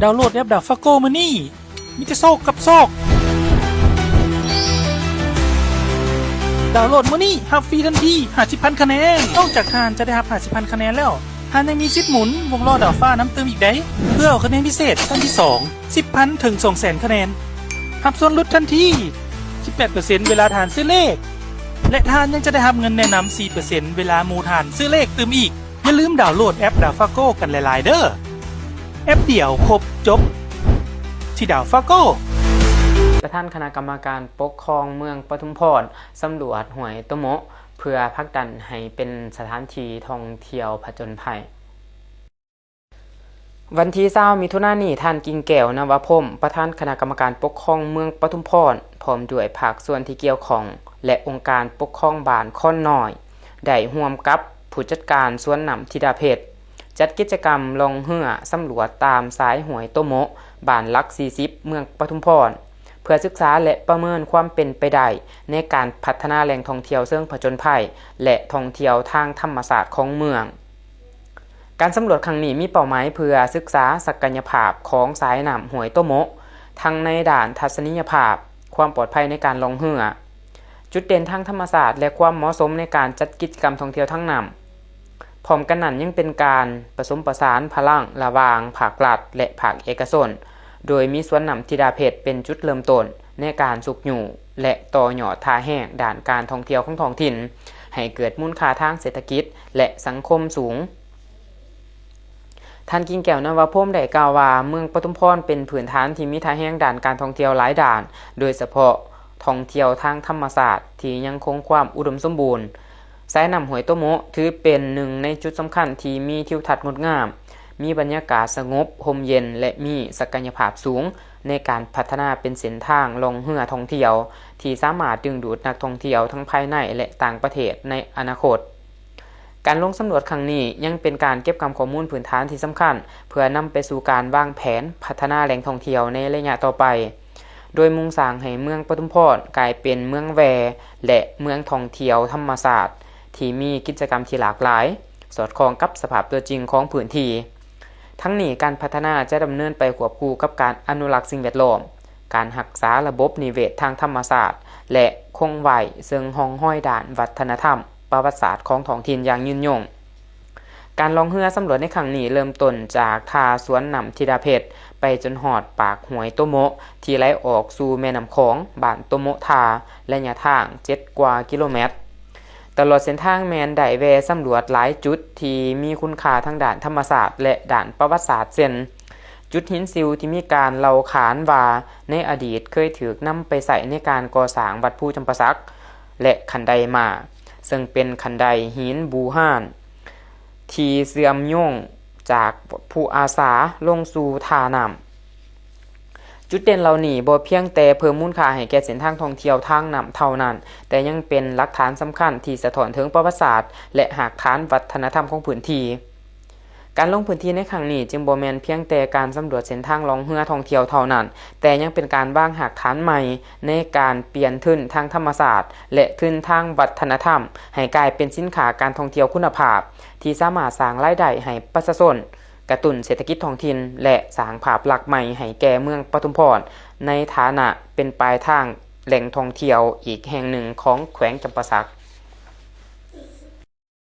ดาวน์โหลดแอปดาฟาโกมานี่มิจะโซกกับโซกดาวน์โหลดมานี่ฮับฟรีทันที50,000 คะแนนนอกจากทานจะได้รับ50,000 คะแนนแล้วทานยังมีสิทธิ์หมุนวงล้อดาวฟ้าน้ำเติมอีกได้เพื่อเอาคะแนนพิเศษขั้นที่2 10,000 ถึง 200,000 คะแนนรับส่วนลดทันที 18% เวลาทานซื้อเลขและทานยังจะได้รับเงินแนะนำ 4% เวลาหมู่ทานซื้อเลขเติมอีกอย่าลืมดาวน์โหลดแอปดาวฟาโกกันหลายๆเด้อแอปเดียวครบจบที่ดาวฟาโกประธานคณะกรรมการปกครองเมืองปทุมพรสำรวจห้วยตะโมะเพื่อผลักดันให้เป็นสถานที่ท่องเที่ยวผจญภัยวันที่20 มิถุนายนนี้ท่านกิ่งแก้วนวพรหมประธานคณะกรรมการปกครองเมืองปทุมพรพร้อมด้วยภาคส่วนที่เกี่ยวข้องและองค์การปกครองบ้านค่อนน้อยได้ร่วมกับผู้จัดการสวนน้ำธิดาเพชรจัดกิจกรรมลงเรือสำรวจตามสายห้วยตะโมะบ้านหลัก40เมืองปทุมพรเพื่อศึกษาและประเมินความเป็นไปได้ในการพัฒนาแหล่งท่องเที่ยวเชิงผจญภัยและท่องเที่ยวทางธรรมศาสตร์ของเมืองการสำรวจครั้งนี้มีเป้าหมายเพื่อศึกษาศักยภาพของสายน้ำห้วยตะโมะทั้งในด้านทัศนียภาพความปลอดภัยในการลงเรือจุดเด่นทางธรรมศาสตร์และความเหมาะสมในการจัดกิจกรรมท่องเที่ยวทั้งน้ำพร้อมกันนั้นยังเป็นการผสมผสานพลังระหว่างภาครัฐและภาคเอกชนโดยมีสวนน้ำธิดาเพชรเป็นจุดเริ่มต้นในการสุกอยู่และต่อยอดท่าแห้งด้านการท่องเที่ยวของท้องถิ่นให้เกิดมูลค่าทางเศรษฐกิจและสังคมสูงท่านกิ่งแก้วนวพรหมได้กล่าวว่าเมืองปทุมพรเป็นพื้นฐานที่มีท่าแห้งด้านการท่องเที่ยวหลายด้านโดยเฉพาะท่องเที่ยวทางธรรมศาสตร์ที่ยังคงความอุดมสมบูรณ์สายน้ำห้วยตะโมะถือเป็นหนึ่งในจุดสำคัญที่มีทิวทัศน์งดงามมีบรรยากาศสงบร่มเย็นและมีศักยภาพสูงในการพัฒนาเป็นเส้นทางลงเรือท่องเที่ยวที่สามารถดึงดูดนักท่องเที่ยวทั้งภายในและต่างประเทศในอนาคตการลงสำรวจครั้งนี้ยังเป็นการเก็บเก็บข้อมูลพื้นฐานที่สำคัญเพื่อนำไปสู่การวางแผนพัฒนาแหล่งท่องเที่ยวในระยะต่อไปโดยมุ่งสร้างให้เมืองปทุมพรกลายเป็นเมืองแวและเมืองท่องเที่ยวธรรมศาสตร์ที่มีกิจกรรมที่หลากหลายสอดคล้องกับสภาพตัวจริงของพื้นที่ทั้งนี้การพัฒนาจะดำเนินไปควบคู่กับการอนุรักษ์สิ่งแวดล้อมการรักษาระบบนิเวศทางธรรมศาสตร์และคงไว้ซึ่งห้องห้อยด่านวัฒนธรรมประวัติศาสตร์ของท้องถิ่นอย่างยืนยงการล่องเรือสำรวจในครั้งนี้เริ่มต้นจากท่าสวนน้ำธิดาเพชรไปจนหอดปากห้วยตะโมะที่ไหลออกสู่แม่น้ำของบ้านตะโมะทาระยะทาง7 กว่ากิโลเมตรตลอดเส้นทางแมนได้แวะสำรวจหลายจุดที่มีคุณค่าทางด้านธรรมศาสตร์และด้านประวัติศาสตร์เช่นจุดหินซิวที่มีการเล่าขานว่าในอดีตเคยถูกนำไปใส่ในการก่อสร้างวัดภูจำปาสักและคันไดมาซึ่งเป็นคันไดหินบูฮานที่เชื่อมโยงจากผู้อาสาลงสู่ท่าน้ำจุดเด่นเหล่านี้บ่เพียงแต่เพิ่มมูลค่าให้แก่เส้นทางท่องเที่ยวทางน้ำเท่านั้นแต่ยังเป็นหลักฐานสำคัญที่สะท้อนถึงประวัติศาสตร์และหากฐานวัฒนธรรมของพื้นที่การลงพื้นที่ในครั้งนี้จึงบ่แม่นเพียงแต่การสำรวจเส้นทางล่องเรือท่องเที่ยวเท่านั้นแต่ยังเป็นการวางหากฐานใหม่ในการเปลี่ยนทุนทางธรรมศาสตร์และทุนทางวัฒนธรรมให้กลายเป็นสินค้าการท่องเที่ยวคุณภาพที่สามารถสร้างรายได้ให้ประชาชนกระตุ้นเศรษฐกิจท้องถิ่นและสร้างภาพลักษณ์ใหม่ให้แก่เมืองปทุมพรในฐานะเป็นปลายทางแหล่งท่องเที่ยวอีกแห่งหนึ่งของแขวงจำปาสัก